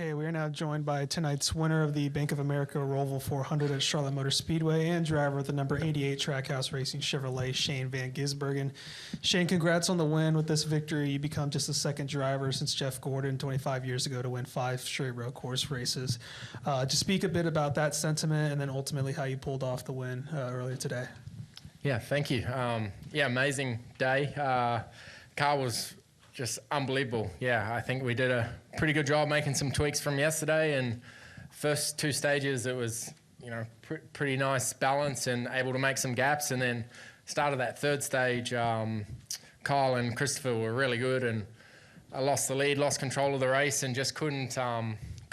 Okay, we are now joined by tonight's winner of the Bank of America Roval 400 at Charlotte Motor Speedway and driver of the number 88 Trackhouse Racing Chevrolet, Shane van Gisbergen. Shane, congrats on the win. With this victory, you become just the second driver since Jeff Gordon 25 years ago to win 5 straight road course races. Just speak a bit about that sentiment and then ultimately how you pulled off the win earlier today. Yeah, thank you. Amazing day. Car was just unbelievable. Yeah, I think we did a pretty good job making some tweaks from yesterday, and first 2 stages it was, pretty nice balance and able to make some gaps, and then started that 3rd stage. Kyle and Christopher were really good, and I lost the lead, lost control of the race, and just couldn't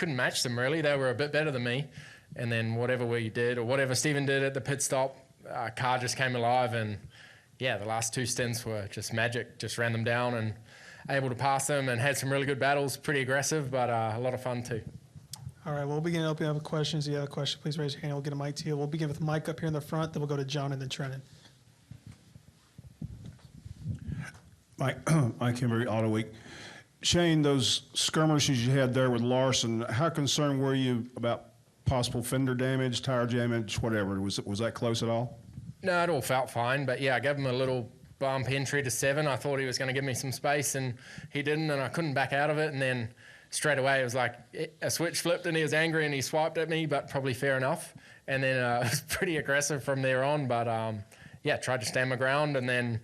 match them really. They were a bit better than me, and then whatever we did or whatever Stephen did at the pit stop, car just came alive, and yeah, the last 2 stints were just magic. Just ran them down and able to pass them and had some really good battles, pretty aggressive, but a lot of fun too. All right, we'll begin opening up with questions. If you have a question, please raise your hand. We'll get a mic to you. We'll begin with Mike up here in the front, then we'll go to John and then Trenton. Mike Henry, Auto Week. Shane, those skirmishes you had there with Larson, how concerned were you about possible fender damage, tire damage, whatever? Was that close at all? No, it all felt fine, but yeah, I gave him a little bump entry to 7. I thought he was going to give me some space, and he didn't, and I couldn't back out of it. And then straight away it was like a switch flipped, and he was angry, and he swiped at me, but probably fair enough. And then it was pretty aggressive from there on, but tried to stand my ground, and then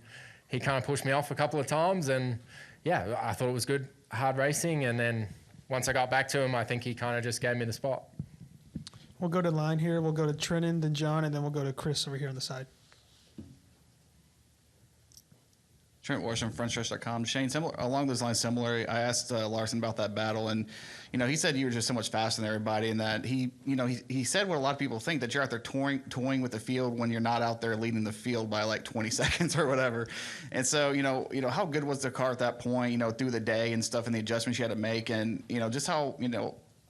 he kind of pushed me off a couple of times, and yeah, I thought it was good, hard racing. And then once I got back to him, I think he kind of just gave me the spot. We'll go to line here. We'll go to Trenton, then John, and then we'll go to Chris over here on the side. Trent Washington, FrenchStretch.com. Shane, along those lines, similarly, I asked Larson about that battle, and he said you were just so much faster than everybody, and that he said what a lot of people think, that you're out there toying with the field when you're not out there leading the field by like 20 seconds or whatever. And so how good was the car at that point? Through the day and stuff, and the adjustments you had to make, and just how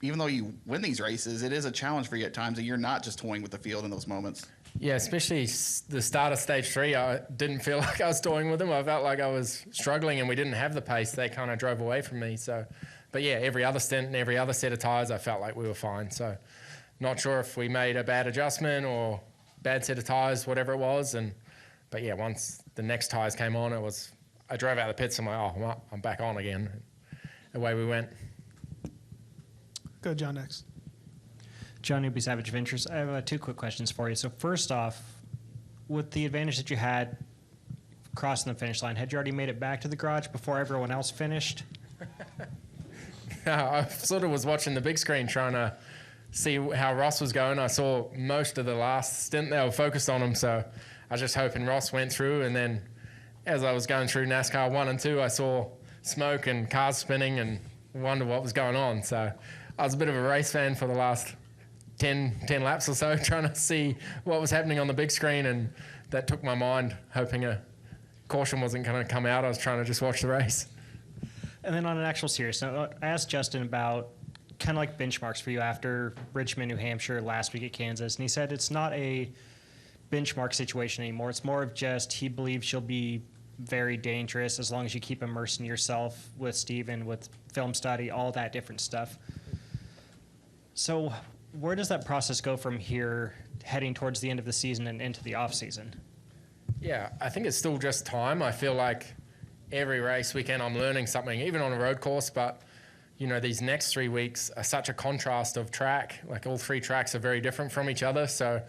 even though you win these races, it is a challenge for you at times, and you're not just toying with the field in those moments. Yeah, especially the start of stage 3, I didn't feel like I was toying with them. I felt like I was struggling, and we didn't have the pace. They kind of drove away from me. So, but yeah, every other stint and every other set of tyres, I felt like we were fine. So, not sure if we made a bad adjustment or bad set of tyres, whatever it was. But yeah, once the next tyres came on, I drove out of the pits. I'm like, I'm back on again. And away we went. Go John next. John Newby, Savage Ventures. I have 2 quick questions for you. So first off, with the advantage that you had crossing the finish line, had you already made it back to the garage before everyone else finished? I sort of was watching the big screen trying to see how Ross was going. I saw most of the last stint they were focused on him, so I was just hoping Ross went through. And then as I was going through NASCAR 1 and 2, I saw smoke and cars spinning and wondered what was going on. So I was a bit of a race fan for the last 10 laps or so, trying to see what was happening on the big screen, and that took my mind, hoping a caution wasn't going to come out. I was trying to just watch the race. And then on an actual serious note, I asked Justin about kind of like benchmarks for you after Richmond, New Hampshire, last week at Kansas, and he said it's not a benchmark situation anymore. It's more of just he believes she'll be very dangerous as long as you keep immersing yourself with Steven, with film study, all that different stuff. So where does that process go from here, heading towards the end of the season and into the off season? Yeah, I think it's still just time. I feel like every race weekend I'm learning something, even on a road course, but these next 3 weeks are such a contrast of track. Like all 3 tracks are very different from each other. So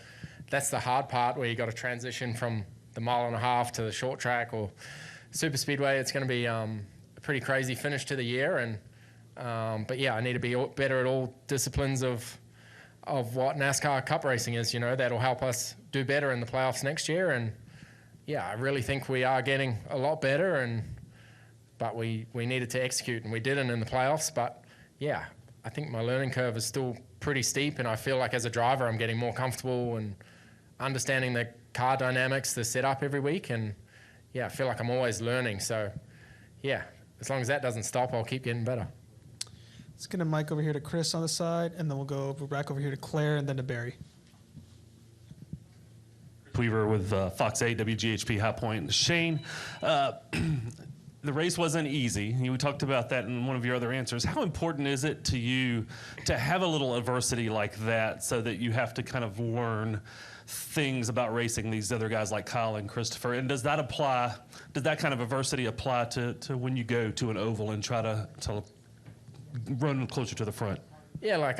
that's the hard part, where you got to transition from the 1.5 miles to the short track or super speedway. It's going to be a pretty crazy finish to the year. And, but yeah, I need to be better at all disciplines of what NASCAR Cup racing is. That'll help us do better in the playoffs next year. And yeah, I really think we are getting a lot better, but we needed to execute, and we didn't in the playoffs. But yeah, I think my learning curve is still pretty steep, and I feel like as a driver I'm getting more comfortable and understanding the car dynamics, the setup every week. And yeah, I feel like I'm always learning. So yeah, as long as that doesn't stop, I'll keep getting better. Let's get a mic over here to Chris on the side, and then we'll go back over here to Claire and then to Barry. Weaver with Fox 8, WGHP High Point. Shane, the race wasn't easy. You talked about that in one of your other answers. How important is it to you to have a little adversity like that so that you have to kind of learn things about racing these other guys like Kyle and Christopher? And does that kind of adversity apply to when you go to an oval and try to run closer to the front? Yeah, like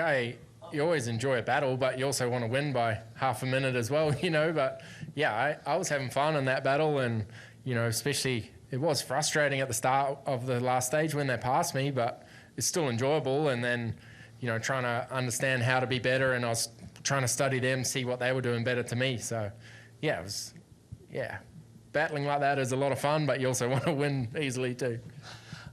you always enjoy a battle, but you also want to win by half a minute as well, But yeah, I was having fun in that battle, and, especially it was frustrating at the start of the last stage when they passed me, but it's still enjoyable. And then, trying to understand how to be better, and I was trying to study them, see what they were doing better to me. So yeah, battling like that is a lot of fun, but you also want to win easily too.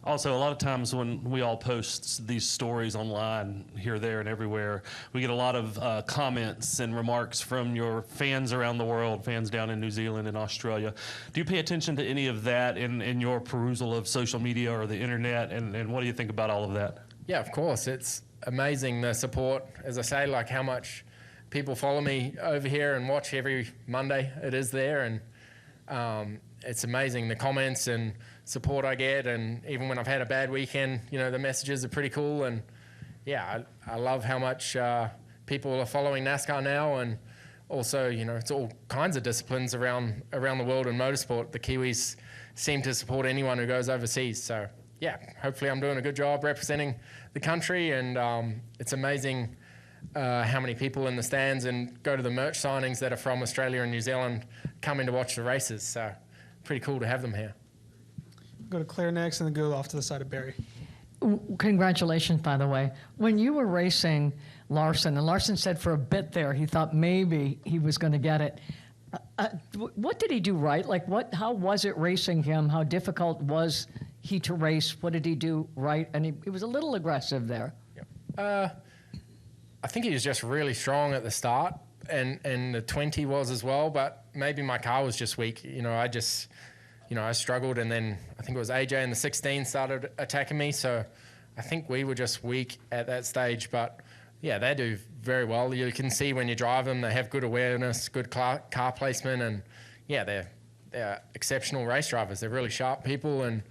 Also, a lot of times when we all post these stories online, here, there, and everywhere, we get a lot of comments and remarks from your fans around the world, fans down in New Zealand and Australia. Do you pay attention to any of that in your perusal of social media or the internet, and what do you think about all of that? Yeah, of course. It's amazing, the support. As I say, like how much people follow me over here and watch every Monday it is there, and it's amazing, the comments and support I get, and even when I've had a bad weekend, the messages are pretty cool. And yeah, I love how much people are following NASCAR now, and also, it's all kinds of disciplines around the world in motorsport. The Kiwis seem to support anyone who goes overseas. So yeah, hopefully I'm doing a good job representing the country, and it's amazing how many people in the stands and go to the merch signings that are from Australia and New Zealand coming to watch the races. So pretty cool to have them here. Go to Claire next, and then go off to the side of Barry. Congratulations, by the way. When you were racing Larson, and Larson said for a bit there he thought maybe he was going to get it. What did he do right? Like, how was it racing him? How difficult was he to race? What did he do right? And he was a little aggressive there. Yep. I think he was just really strong at the start, and the 20 was as well, but maybe my car was just weak. I struggled, and then I think it was AJ in the 16 started attacking me, so I think we were just weak at that stage. But yeah, they do very well. You can see when you drive them, they have good awareness, good car placement, and yeah, they're exceptional race drivers. They're really sharp people, and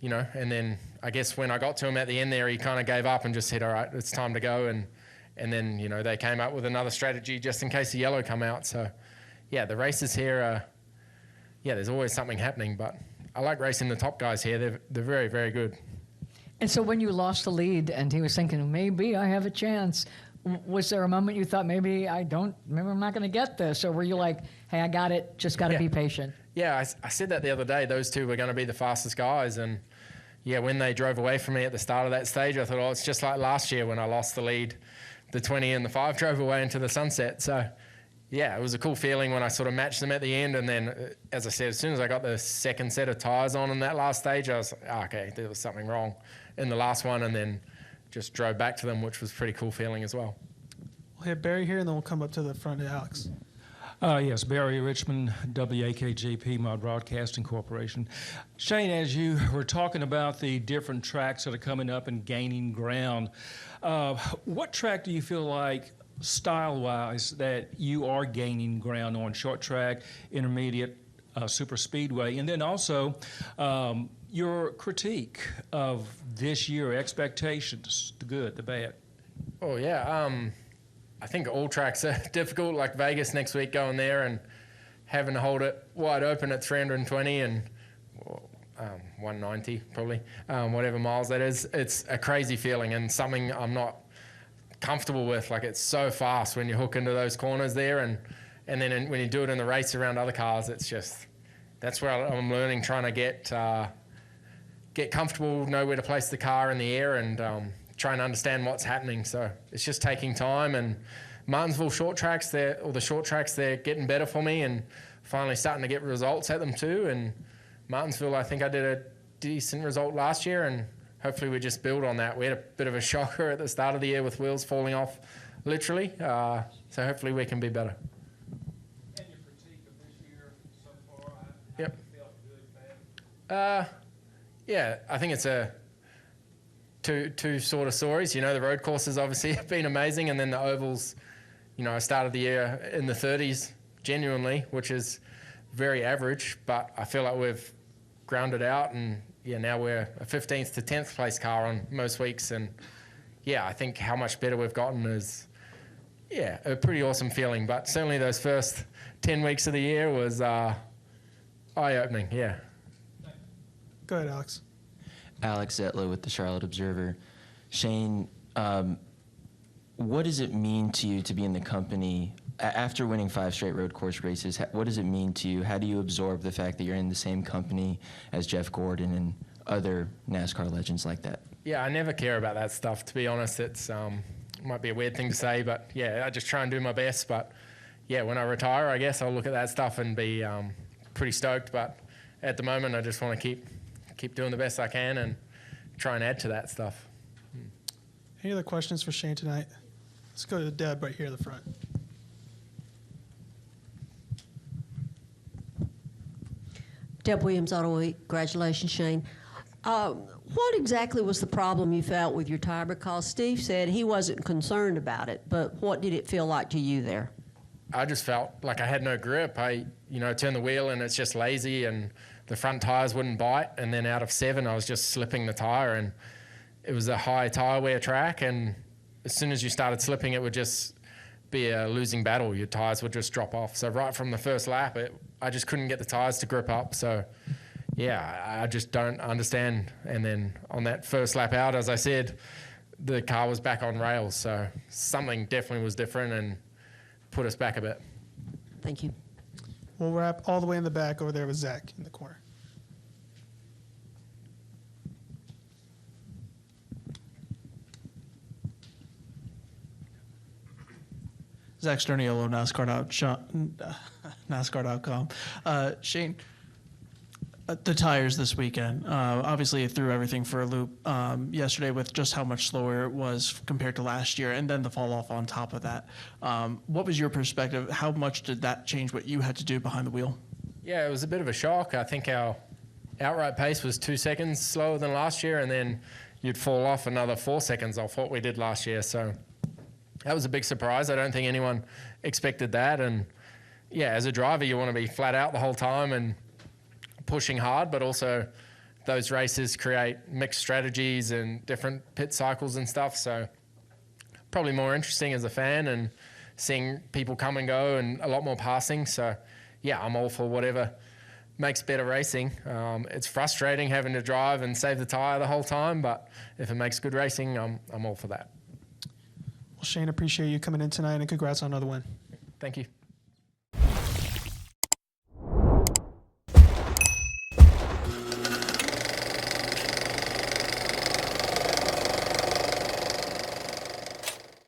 and then I guess when I got to him at the end there, he kind of gave up and just said, all right, it's time to go. And then, they came up with another strategy just in case the yellow come out. So yeah, the races here there's always something happening, but I like racing the top guys here. They're very, very good. And so when you lost the lead and he was thinking, maybe I have a chance, was there a moment you thought, maybe I'm not going to get this? Or were you like, hey, I got it, just got to be patient? Yeah, I said that the other day. Those two were going to be the fastest guys. And yeah, when they drove away from me at the start of that stage, I thought, it's just like last year when I lost the lead. The 20 and the 5 drove away into the sunset. So yeah, it was a cool feeling when I sort of matched them at the end. And then, as I said, as soon as I got the second set of tyres on in that last stage, I was like, okay, there was something wrong in the last one, and then just drove back to them, which was a pretty cool feeling as well. We'll hit Barry here, and then we'll come up to the front of Alex. Yes, Barry Richmond, WAKGP Mod Broadcasting Corporation. Shane, as you were talking about the different tracks that are coming up and gaining ground, what track do you feel like, style-wise, that you are gaining ground on? Short track, intermediate, super speedway, and then also your critique of this year, expectations, the good, the bad. Oh yeah, I think all tracks are difficult, like Vegas next week, going there and having to hold it wide open at 320 and 190 probably, whatever miles that is. It's a crazy feeling and something I'm not comfortable with. Like, it's so fast when you hook into those corners there, and then when you do it in the race around other cars, it's just, that's where I'm learning, trying to get comfortable, know where to place the car in the air, and try and understand what's happening. So it's just taking time. And Martinsville short tracks, they're getting better for me, and finally starting to get results at them too. And Martinsville, I think I did a decent result last year, and hopefully we just build on that. We had a bit of a shocker at the start of the year with wheels falling off, literally. So hopefully we can be better. And your critique of this year so far, Yep. felt good, bad? Yeah, I think it's a two sort of stories. The road courses obviously have been amazing, and then the ovals, I started the year in the 30s, genuinely, which is very average, but I feel like we've grounded out and yeah, now we're a 15th to 10th place car on most weeks. And yeah, I think how much better we've gotten is, yeah, a pretty awesome feeling. But certainly those first 10 weeks of the year was eye-opening, yeah. Go ahead, Alex. Alex Zetlow with the Charlotte Observer. Shane, what does it mean to you to be in the company after winning 5 straight road course races? What does it mean to you? How do you absorb the fact that you're in the same company as Jeff Gordon and other NASCAR legends like that? Yeah, I never care about that stuff, to be honest. It's might be a weird thing to say, but yeah, I just try and do my best. But yeah, when I retire, I guess I'll look at that stuff and be pretty stoked. But at the moment, I just want to keep doing the best I can and try and add to that stuff. Any other questions for Shane tonight? Let's go to Deb right here at the front. Deb Williams, Auto Week. Congratulations, Shane. What exactly was the problem you felt with your tire? Because Steve said he wasn't concerned about it, but what did it feel like to you there? I just felt like I had no grip. I turned the wheel and it's just lazy and the front tires wouldn't bite. And then out of 7, I was just slipping the tire, and it was a high tire wear track. And as soon as you started slipping, it would just be a losing battle. Your tires would just drop off. So right from the first lap, I just couldn't get the tires to grip up. So yeah, I just don't understand. And then on that first lap out, as I said, the car was back on rails. So something definitely was different and put us back a bit. Thank you. We'll wrap all the way in the back over there with Zach in the corner. Zach Sterniolo, NASCAR.com. Shane, the tires this weekend, obviously it threw everything for a loop yesterday with just how much slower it was compared to last year, and then the fall off on top of that. What was your perspective? How much did that change what you had to do behind the wheel? Yeah, it was a bit of a shock. I think our outright pace was 2 seconds slower than last year, and then you'd fall off another 4 seconds off what we did last year. So that was a big surprise. I don't think anyone expected that. And yeah, as a driver, you want to be flat out the whole time and pushing hard, but also those races create mixed strategies and different pit cycles and stuff. So probably more interesting as a fan and seeing people come and go and a lot more passing. So yeah, I'm all for whatever makes better racing. It's frustrating having to drive and save the tire the whole time, but if it makes good racing, I'm all for that. Well, Shane, appreciate you coming in tonight, and congrats on another win. Thank you.